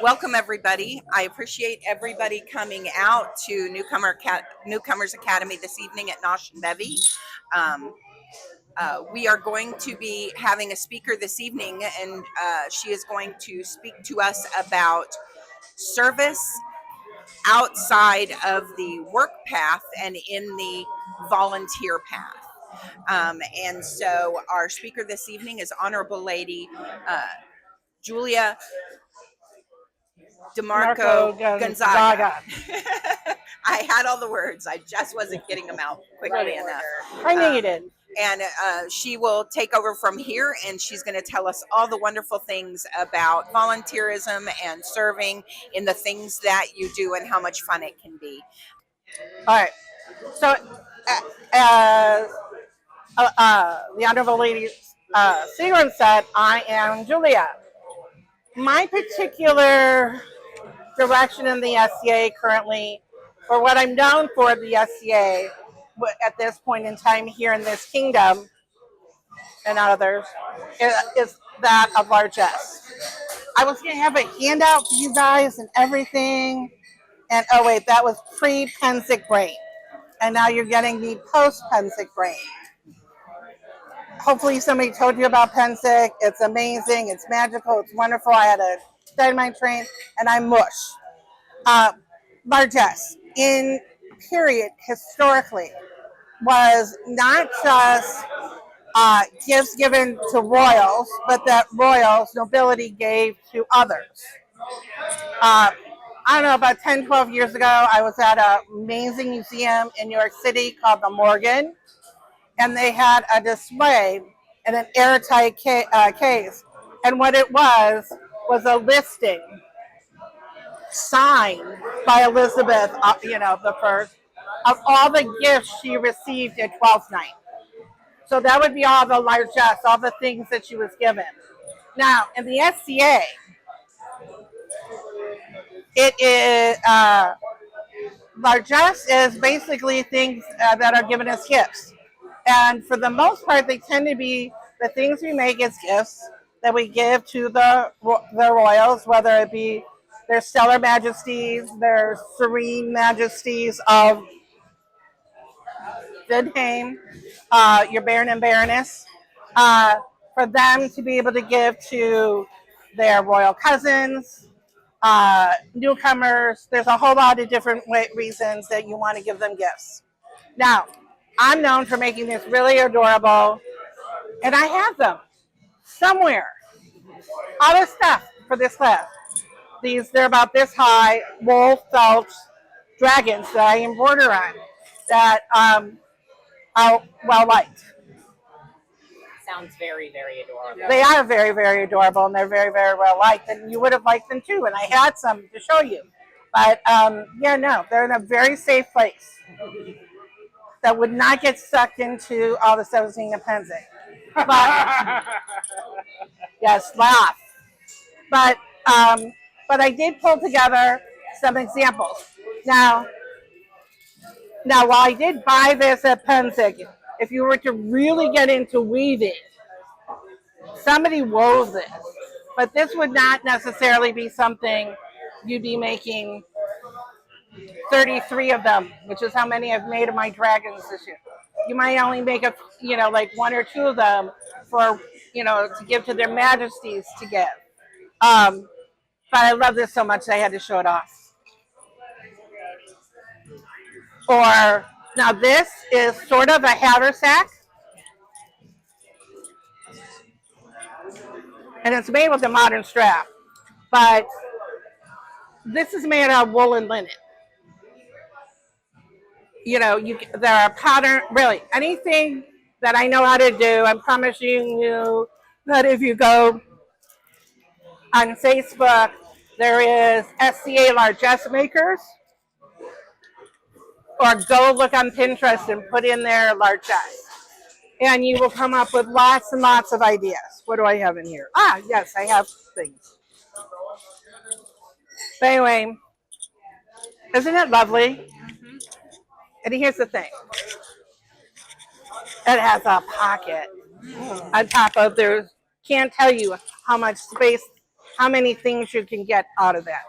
Welcome, everybody. I appreciate everybody coming out to Newcomers Academy this evening at Nosh and Bevy. Um, we are going to be having a speaker this evening, and she is going to speak to us about service outside of the work path and in the volunteer path. And so, our speaker this evening is Honorable Lady Julia DeMarco Marco Gonzaga. Gonzaga. I had all the words. I just wasn't getting them out quickly enough. I knew you did. And she will take over from here, and she's going to tell us all the wonderful things about volunteerism and serving in the things that you do and how much fun it can be. All right. So, the Honorable Lady Seagram said, I am Julia. My particular direction in the SCA currently, or what I'm known for the SCA at this point in time here in this kingdom and others, is that of largesse. I was going to have a handout for you guys and everything. And oh wait, that was pre-Pensic brain. And now you're getting the post-Pensic brain. Hopefully somebody told you about Pensic. It's amazing, it's magical, it's wonderful. I had a dynamite train and I'm mush. Largesse, in period, historically, was not just gifts given to royals, but that royals, nobility, gave to others. I don't know, about 10, 12 years ago, I was at an amazing museum in New York City called the Morgan, and they had a display in an airtight case. And what it was a listing signed by Elizabeth, the first, of all the gifts she received at 12th night. So that would be all the largesse, all the things that she was given. Now, in the SCA, it is largesse is basically things that are given as gifts, and for the most part, they tend to be the things we make as gifts that we give to the royals, whether it be their stellar majesties, their serene majesties of good name, your baron and baroness, for them to be able to give to their royal cousins, newcomers. There's a whole lot of different reasons that you want to give them gifts. Now, I'm known for making this really adorable, and I have them somewhere. All this stuff for this class. They're about this high, wool felt dragons that I embroider on that are well liked. Sounds very, very adorable. They are very, very adorable, and they're very, very well liked, and you would have liked them too, and I had some to show you. But they're in a very safe place that would not get sucked into all the 17 of Pensic. But yes, laugh. But I did pull together some examples. Now, while I did buy this at Pensic, if you were to really get into weaving, somebody wove this. But this would not necessarily be something you'd be making 33 of them, which is how many I've made of my dragons this year. You might only make like one or two of them for, to give to their majesties to give. But I love this so much I had to show it off. Or, now this is sort of a haversack. And it's made with a modern strap. But this is made out of wool and linen. There are pattern, really, anything that I know how to do, I'm promising you that if you go on Facebook, there is SCA Largesse Makers, or go look on Pinterest and put in there largesse. And you will come up with lots and lots of ideas. What do I have in here? Yes, I have things. But anyway, isn't it lovely? Mm-hmm. And here's the thing. It has a pocket on top of there. Can't tell you how much space how many things you can get out of that.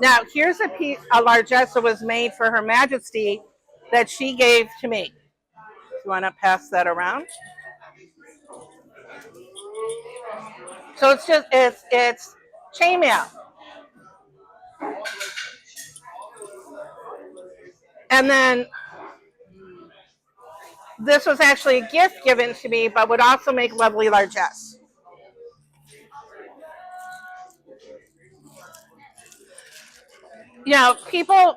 Now, here's a piece, a largesse was made for Her Majesty that she gave to me. You want to pass that around? So it's chainmail. And then this was actually a gift given to me, but would also make lovely largesse. You know, people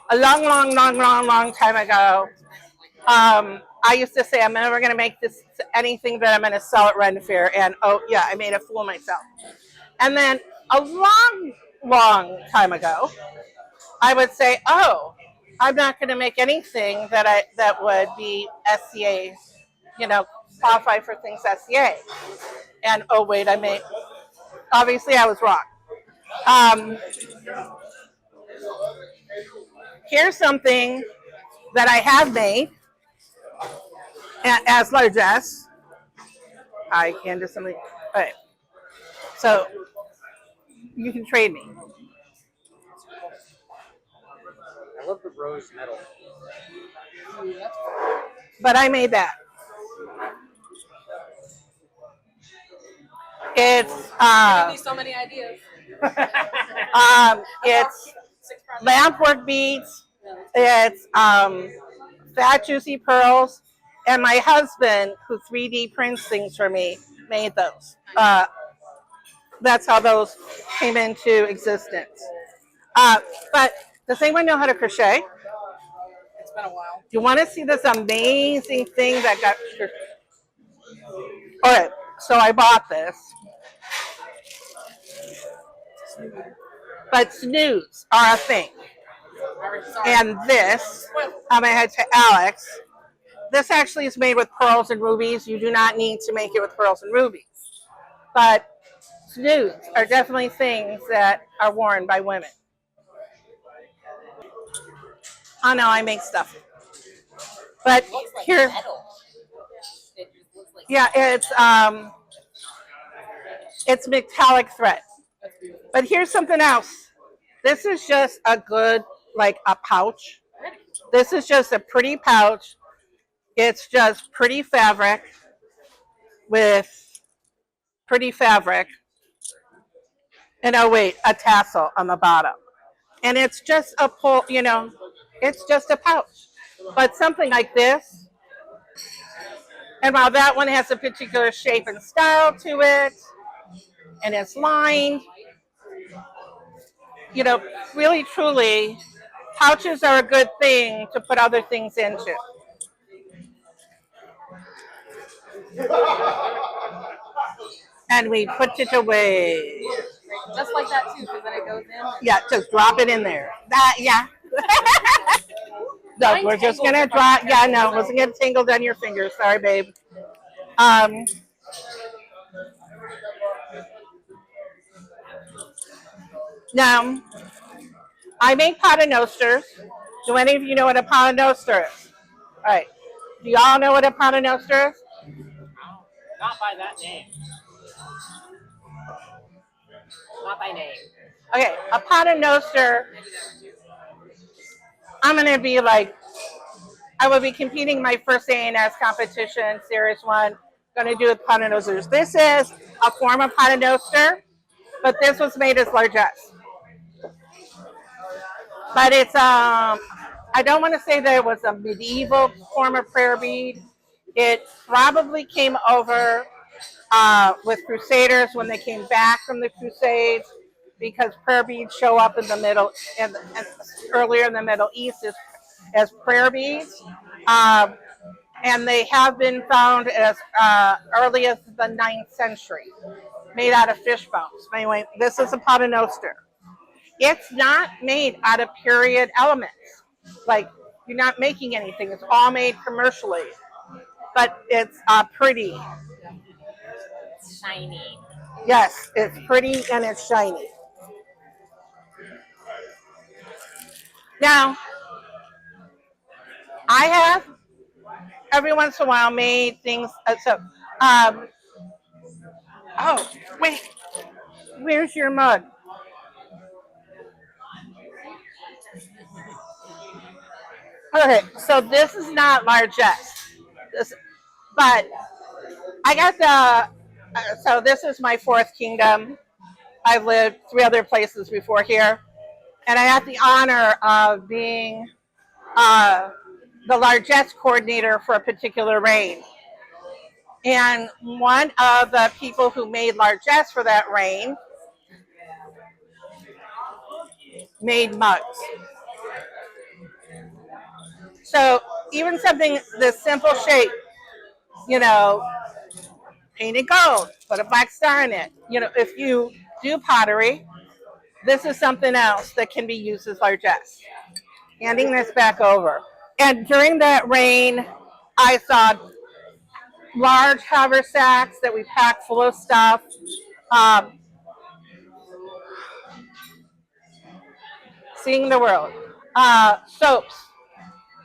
a long time ago, I used to say, I'm never going to make this anything, but I'm going to sell at Ren Fair. And oh, yeah, I made a fool of myself. And then a long time ago, I would say, oh, I'm not going to make anything that would be SCA, you know, qualify for things SCA. And oh, wait, obviously I was wrong. Here's something that I have made as largesse. I can do something. Okay. So you can trade me. I love the rose metal. But I made that. It's Giving me so many ideas. it's lampwork beads. It's fat juicy pearls, and my husband, who 3D prints things for me, made those. That's how those came into existence. But does anyone know how to crochet? It's been a while. You want to see this amazing thing that got... All right, so I bought this. But snooze are a thing. And this, I'm going to head to Alex. This actually is made with pearls and rubies. You do not need to make it with pearls and rubies. But snooze are definitely things that are worn by women. Oh no, I make stuff. But here, yeah, it's metallic thread. But here's something else. This is just a good, like a pouch. This is just a pretty pouch. It's just pretty fabric with pretty fabric. And oh wait, a tassel on the bottom. And it's just a pull, you know, it's just a pouch. But something like this, and while that one has a particular shape and style to it, and it's lined, you know, really truly, pouches are a good thing to put other things into. And we put it away. Just like that too, because then it goes in. Yeah, just drop it in there. Yeah. No, we're just gonna drop. Yeah, no, it wasn't gonna tangle down your fingers. Sorry, babe. Now, I make paternosters. Do any of you know what a paternoster is? All right. Do y'all know what a paternoster is? Not by that name. Not by name. Okay, a paternoster. I'm gonna be like, I will be competing my first ANS competition, Series 1. Going to do with paternosters. This is a form of paternoster, but this was made as largesse. But it's, I don't want to say that it was a medieval form of prayer bead. It probably came over with Crusaders when they came back from the Crusades, because prayer beads show up in the middle, and earlier in the Middle East as prayer beads. And they have been found as early as the 9th century, made out of fish bones. Anyway, this is a paternoster. It's not made out of period elements. Like, you're not making anything. It's all made commercially. But it's pretty. It's shiny. Yes, it's pretty and it's shiny. Now, I have every once in a while made things. Oh, wait. Where's your mug? Okay, so this is not largesse. This, but I got so this is my fourth kingdom. I've lived 3 other places before here. And I had the honor of being uh, the largesse coordinator for a particular reign. And one of the people who made largesse for that reign made mugs. So even something this simple shape, you know, painted gold, put a black star in it. You know, if you do pottery, this is something else that can be used as largesse. Handing this back over. And during that reign, I saw large haversacks that we packed full of stuff. Um, Seeing the world. Soaps.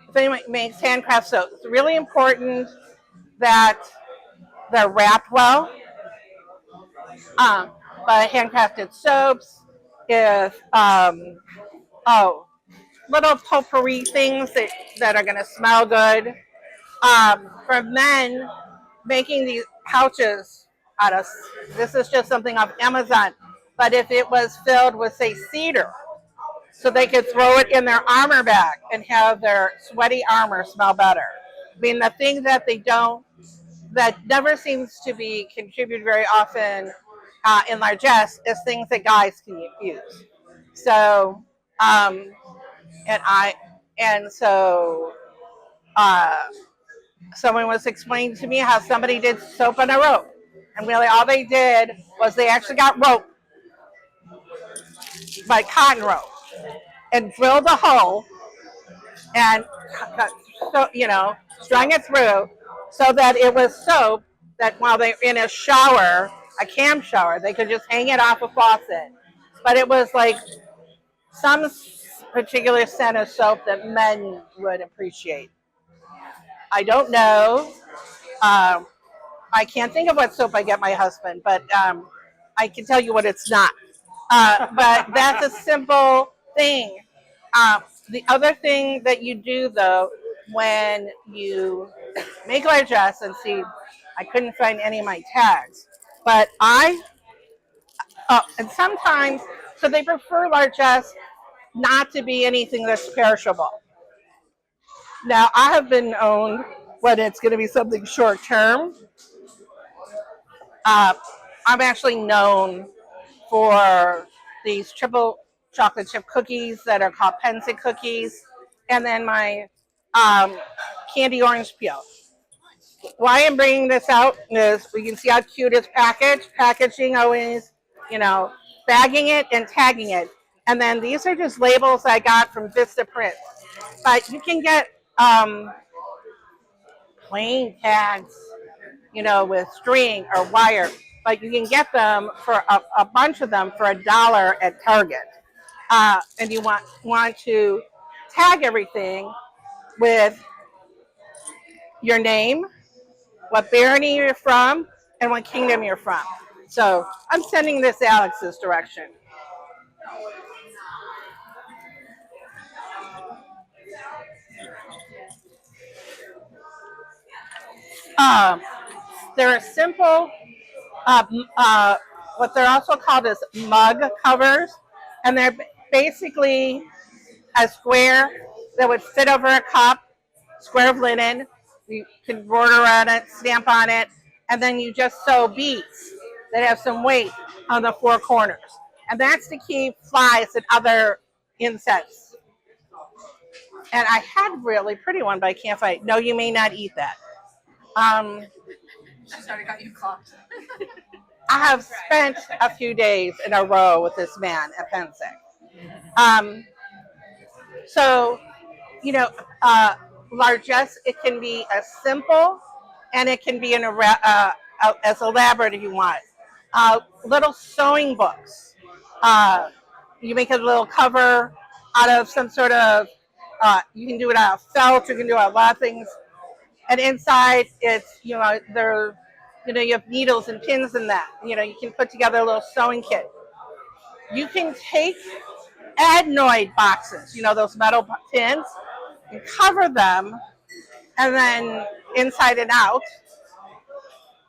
If anyone makes handcraft soaps, it's really important that they're wrapped well. But handcrafted soaps, if little potpourri things that are going to smell good. For men, making these pouches out of, this is just something off Amazon, but if it was filled with, say, cedar, so they could throw it in their armor bag and have their sweaty armor smell better. I mean, the thing that that never seems to be contributed very often in largesse is things that guys can use. So, and I, and so, someone was explaining to me how somebody did soap on a rope. And really all they did was they actually got rope, like cotton rope, and drilled a hole and strung it through so that it was soap that while they're in a shower, a cam shower, they could just hang it off a faucet. But it was like some particular scent of soap that men would appreciate. I don't know. I can't think of what soap I get my husband, but I can tell you what it's not. But that's a simple thing. The other thing that you do, though, when you make largesse, and see, I couldn't find any of my tags, but and sometimes, so they prefer largesse not to be anything that's perishable. Now, I have been known when it's going to be something short term. I'm actually known for these triple chocolate chip cookies that are called Pensic cookies, and then my candy orange peel. Why I'm bringing this out is we can see how cute it's packaged. Packaging always, bagging it and tagging it. And then these are just labels I got from Vista Print. But you can get plain tags, with string or wire. But you can get them for a bunch of them for $1 at Target. And you want to tag everything with your name, what barony you're from, and what kingdom you're from. So I'm sending this Alex's direction. They're simple, what they're also called is mug covers, and they're basically a square that would fit over a cup, square of linen. You can embroider on it, stamp on it, and then you just sew beads that have some weight on the four corners. And that's to keep flies and other insects. And I had a really pretty one, but I can't find it. No, you may not eat that. She's already got you clocked. I have spent a few days in a row with this man at Pensic. So, largesse, it can be as simple and it can be as elaborate if you want. Little sewing books. You make a little cover out of some sort of, you can do it out of felt, you can do it out of a lot of things. And inside it's, you have needles and pins in that. You can put together a little sewing kit. You can take adenoid boxes, those metal tins, and cover them, and then inside and out,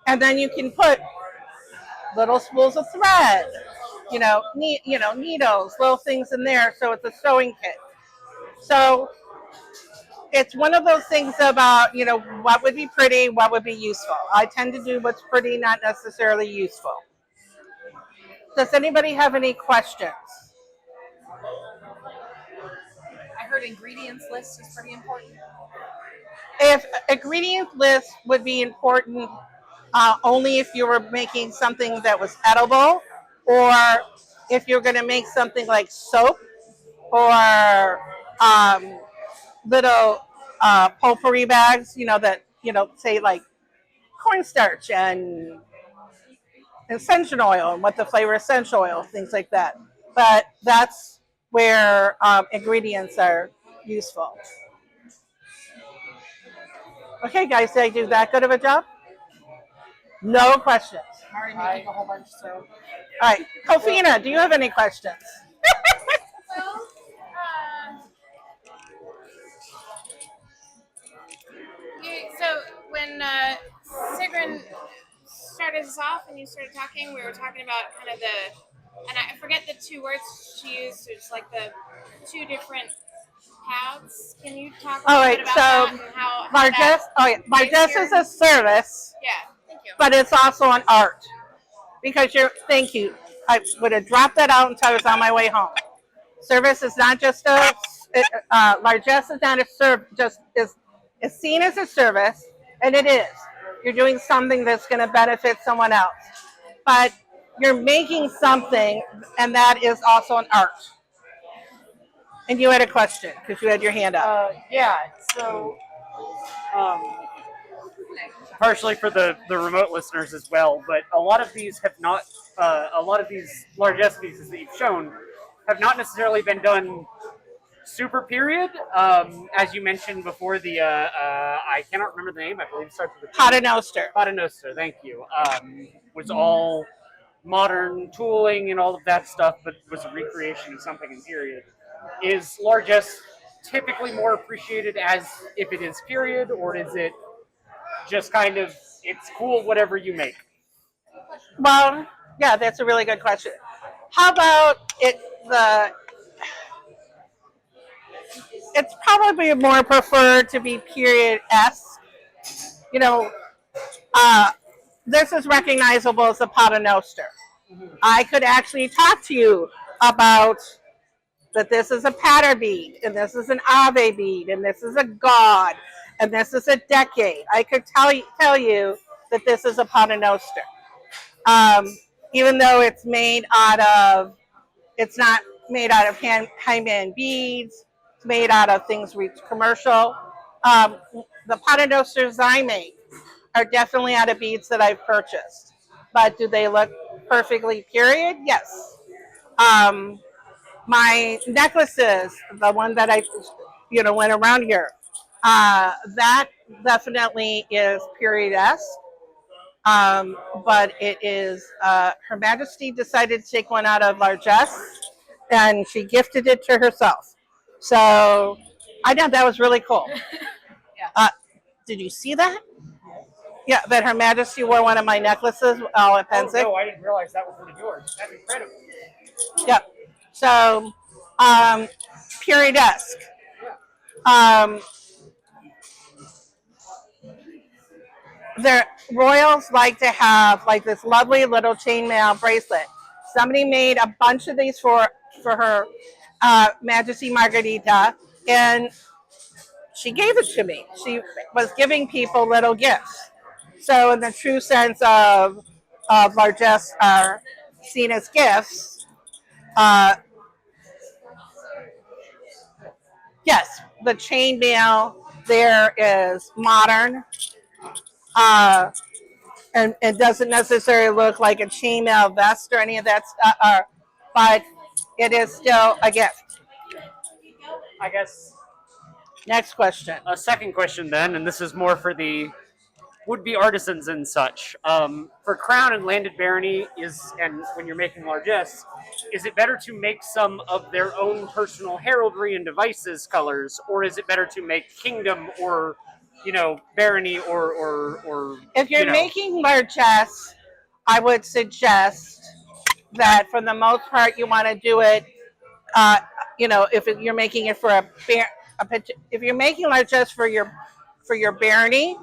and then you can put little spools of thread, needles, little things in there, so it's a sewing kit. So it's one of those things about, what would be pretty, what would be useful. I tend to do what's pretty, not necessarily useful. Does anybody have any questions? I heard ingredients list is pretty important. If ingredient list would be important only if you were making something that was edible, or if you're going to make something like soap or little potpourri bags, say like cornstarch and essential oil and what the flavor essential oil, things like that. But that's where ingredients are useful. Okay, guys, did I do that good of a job? No questions. I'm already making a whole bunch, so. All right, Kofina, do you have any questions? Well, so when Sigrun started us off and you started talking, we were talking about kind of and I forget the two words she used, it's like the two different paths. Can you talk a little bit about that and how Largesse, Largesse is a service, yeah, thank you. but it's also an art. Because thank you. I would have dropped that out until I was on my way home. Service is not just largesse is not it's seen as a service, and it is. You're doing something that's going to benefit someone else. But you're making something, and that is also an art. And you had a question, because you had your hand up. Yeah, so partially for the remote listeners as well, but a lot of these have not, a lot of these largesse pieces that you've shown have not necessarily been done super period. As you mentioned before, I cannot remember the name, I believe it starts with a Paternoster. Paternoster, thank you. Was all modern tooling and all of that stuff, but was a recreation of something in period. Is largesse typically more appreciated as if it is period, or is it just kind of, it's cool whatever you make? Well, yeah, that's a really good question. How about it's probably more preferred to be period-esque. This is recognizable as a paternoster. I could actually talk to you about that this is a patter bead, and this is an ave bead, and this is a god, and this is a decade. I could tell you that this is a paternoster. Even though it's not made out of high-man beads, it's made out of things commercial. The paternosters I make are definitely out of beads that I've purchased. But do they look perfectly period? Yes. My necklaces, the one that I, went around here, that definitely is period-esque. But it is, Her Majesty decided to take one out of largesse, and she gifted it to herself. So I thought that was really cool. Yeah. Did you see that? Yeah, that Her Majesty wore one of my necklaces, at Pensick. Oh, no, I didn't realize that was one of yours. That's incredible. Yep. So, period-esque. The royals like to have like this lovely little chainmail bracelet. Somebody made a bunch of these for her Majesty Margarita, and she gave it to me. She was giving people little gifts. So in the true sense of largesse are seen as gifts, yes, the chainmail there is modern. And it doesn't necessarily look like a chainmail vest or any of that stuff, but it is still a gift. I guess Next question. a second question then, and this is more for the would be artisans and such. For crown and landed barony and when you're making largesse, is it better to make some of their own personal heraldry and devices colors, or is it better to make kingdom or barony or If you're making largesse, I would suggest that for the most part you want to do it. If you're making it for if you're making largesse for your barony,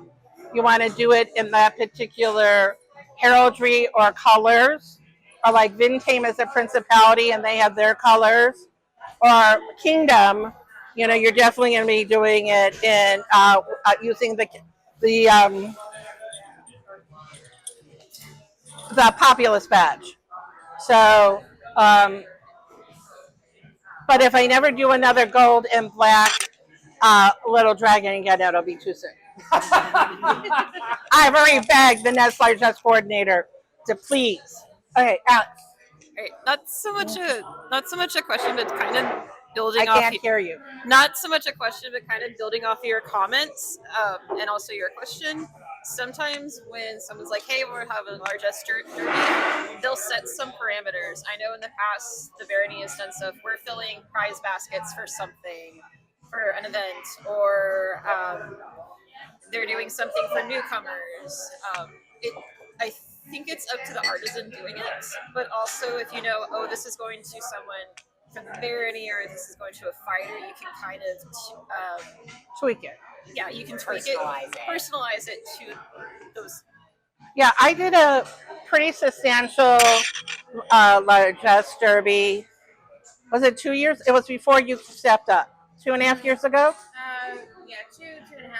you want to do it in that particular heraldry or colors, or like Vintame is a principality and they have their colors, or kingdom. You're definitely going to be doing it in using the the populist badge. So, but if I never do another gold and black little dragon again, it'll be too soon. I've already begged the Nest Largesse coordinator to please. Okay, Alex. Right. Not so much a question, but kind of building I off. can't hear you. Not so much a question, but kind of building off of your comments and also your question. Sometimes when someone's like, "Hey, we're having a largesse derby," they'll set some parameters. I know in the past the barony has done stuff. We're filling prize baskets for something, for an event, or they're doing something for newcomers. I think it's up to the artisan doing it, but also if oh, this is going to someone from the barony or this is going to a fighter, you can kind of tweak it. Yeah, you can personalize it to those. Yeah, I did a pretty substantial largesse derby. Was it 2 years? It was before you stepped up. 2.5 years ago. Yeah, 2.5, something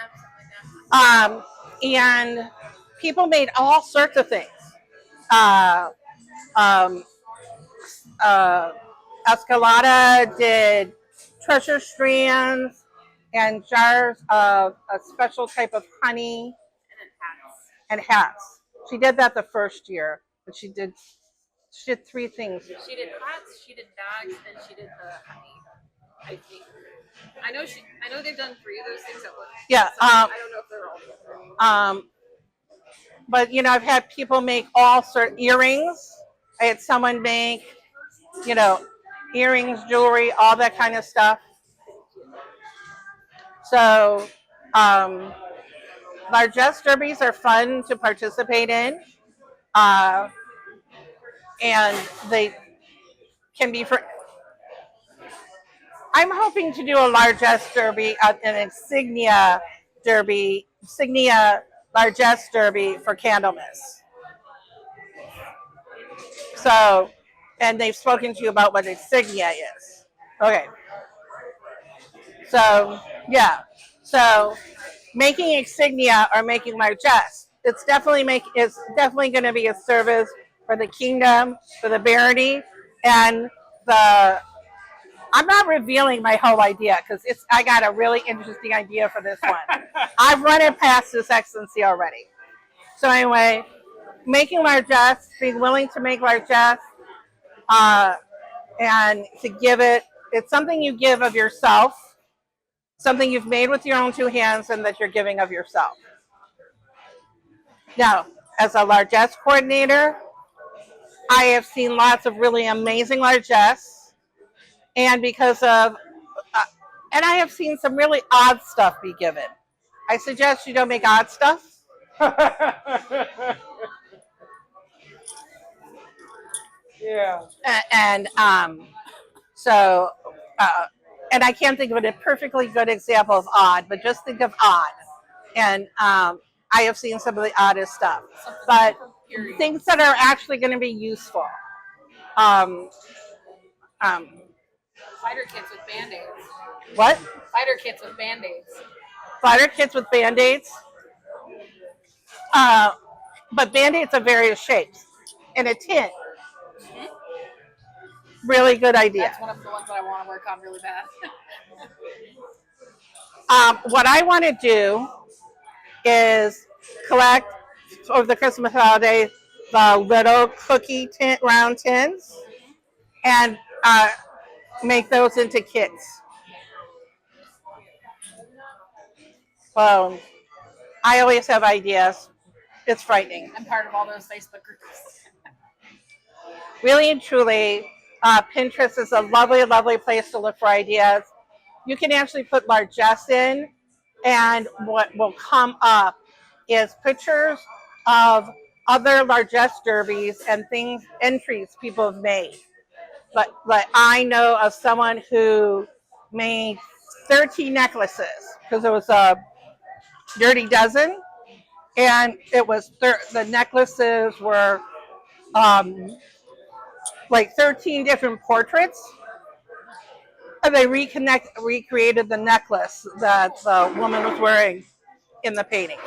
like that. And people made all sorts of things. Um, Escalada did treasure strands and jars of a special type of honey and hats. She did that the first year, but she did 3 things. She did hats, she did bags, and she did the honey. I think. I know they've done 3 of those things at once. Yeah. I don't know if they're all. But I've had people make all sorts earrings. I had someone make, earrings, jewelry, all that kind of stuff. So, largesse derbies are fun to participate in, and they can be for. I'm hoping to do a largesse derby, an insignia largesse derby for Candlemas. So, and they've spoken to you about what insignia is. Okay. So, yeah. So, making insignia or making largesse, it's definitely going to be a service for the kingdom, for the barony, and the. I'm not revealing my whole idea because I got a really interesting idea for this one. I've run it past His Excellency already. So anyway, making largesse, being willing to make largesse, and to give it's something you give of yourself, something you've made with your own 2 hands and that you're giving of yourself. Now, as a largesse coordinator, I have seen lots of really amazing largesse, and and I have seen some really odd stuff be given. I suggest you don't make odd stuff. Yeah. And so, and I can't think of a perfectly good example of odd, but just think of odd. And I have seen some of the oddest stuff, but things that are actually going to be useful. Fighter kits with band-aids. What? Fighter kits with band-aids. Fighter kits with band-aids. But band-aids of various shapes in a tin. Really good idea. That's one of the ones that I want to work on really bad. What I want to do is collect over the Christmas holiday the little cookie round tins and make those into kits. I always have ideas. It's frightening. I'm part of all those Facebook groups. Really and truly, Pinterest is a lovely, lovely place to look for ideas. You can actually put largesse in, and what will come up is pictures of other largesse derbies and things, entries people have made. But I know of someone who made 13 necklaces because it was a dirty dozen, and it was the necklaces were like 13 different portraits, and they recreated the necklace that the woman was wearing in the painting.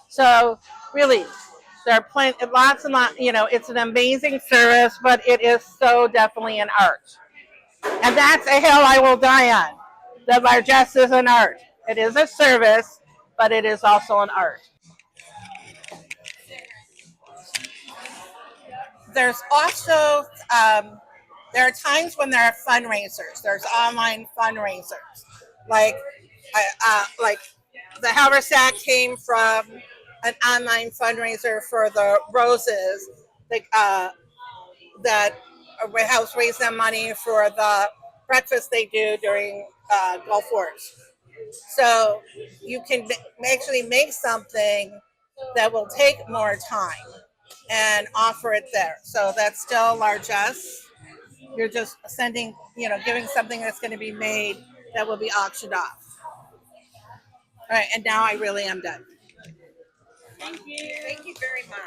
So really, there are plenty, lots and lots. It's an amazing service, but it is so definitely an art, and that's a hill I will die on. The largesse is an art. It is a service, but it is also an art. There's also there are times when there are fundraisers. There's online fundraisers, like like the haversack came from an online fundraiser for the roses that helps raise them money for the breakfast they do during Gulf Wars. So you can actually make something that will take more time and offer it there. So that's still largesse. You're just giving something that's going to be made that will be auctioned off. All right, and now I really am done. Thank you very much.